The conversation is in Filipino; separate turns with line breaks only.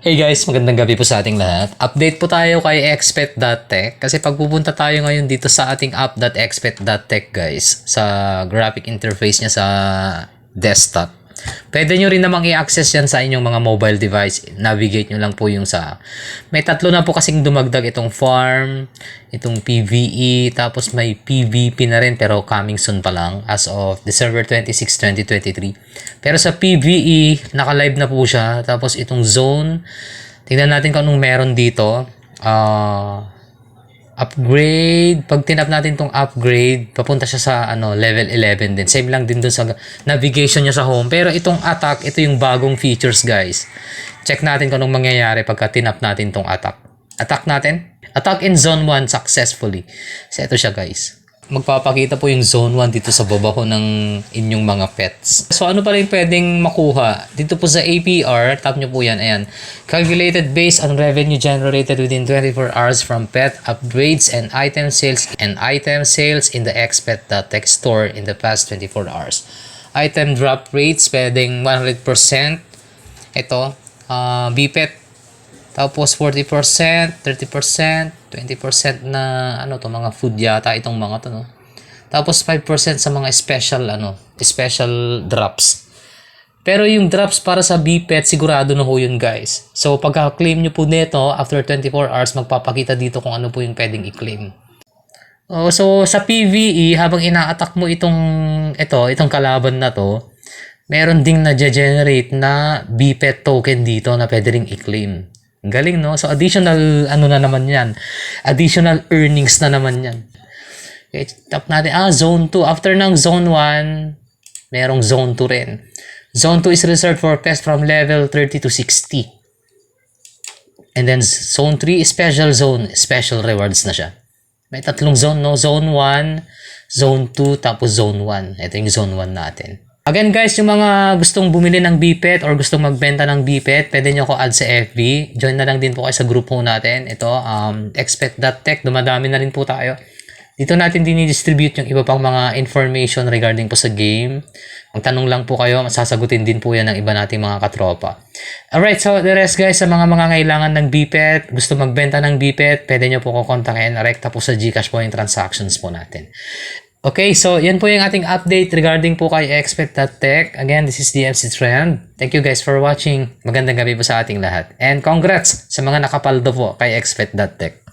Hey guys, magandang gabi po sa ating lahat. Update po tayo kay Expert.tech kasi pag pupunta tayo ngayon dito sa ating app.expert.tech guys, sa graphic interface niya sa desktop, pwede nyo rin namang i-access yan sa inyong mga mobile device. Navigate nyo lang po yung sa... May tatlo na po kasing dumagdag itong farm, itong PVE, tapos may PVP na rin pero coming soon pa lang as of December 26, 2023. Pero sa PVE, naka-live na po siya. Tapos itong zone, tingnan natin kung anong meron dito. Upgrade, pag tinap natin tong upgrade, papunta siya sa level 11 din. Same lang din dun sa navigation niya sa home. Pero itong attack, ito yung bagong features guys. Check natin kung anong mangyayari pagka tinap natin tong attack. Attack natin. Attack in zone 1 successfully. So ito siya guys. Magpapakita po yung zone 1 dito sa baba ko ng inyong mga pets. So ano pala yung pwedeng makuha? Dito po sa APR, tap nyo po yan. Ayan. Calculated based on revenue generated within 24 hours from pet upgrades and item sales in the Expert.tech store in the past 24 hours. Item drop rates pwedeng 100%. Ito, BPET. Tapos 40%, 30%, 20% na mga food yata itong mga to, no. Tapos 5% sa mga special drops. Pero yung drops para sa BPET sigurado na ho yun, guys. So pagka-claim nyo po nito after 24 hours magpapakita dito kung ano po yung pwedeng i-claim. So sa PVE habang ina-attack mo itong kalaban na to, meron ding na-generate na BPET token dito na pwede ring i-claim. Galing, no? So, additional, na naman yan. Additional earnings na naman yan. Okay, tap natin. Zone 2. After ng Zone 1, merong Zone 2 rin. Zone 2 is reserved for pets from level 30 to 60. And then, Zone 3, special zone. Special rewards na siya. May tatlong zone, no? Zone 1, Zone 2, tapos Zone 1. Ito yung Zone 1 natin. Again guys, yung mga gustong bumili ng BPET or gustong magbenta ng BPET, pwede nyo ako add sa FB. Join na lang din po kayo sa group po natin. Ito, Expert.tech. Dumadami na rin po tayo. Dito natin dinidistribute yung iba pang mga information regarding po sa game. Magtanong lang po kayo, masasagutin din po yan ng iba nating mga katropa. Alright, so the rest guys, sa mga kailangan ng BPET, gusto magbenta ng BPET, pwede nyo po ko kontakin. Rekta po sa GCash po yung transactions po natin. Okay, so yan po yung ating update regarding po kay Expert.tech. Again, this is DMC Trend. Thank you guys for watching. Magandang gabi po sa ating lahat. And congrats sa mga nakapaldo po kay Expert.tech.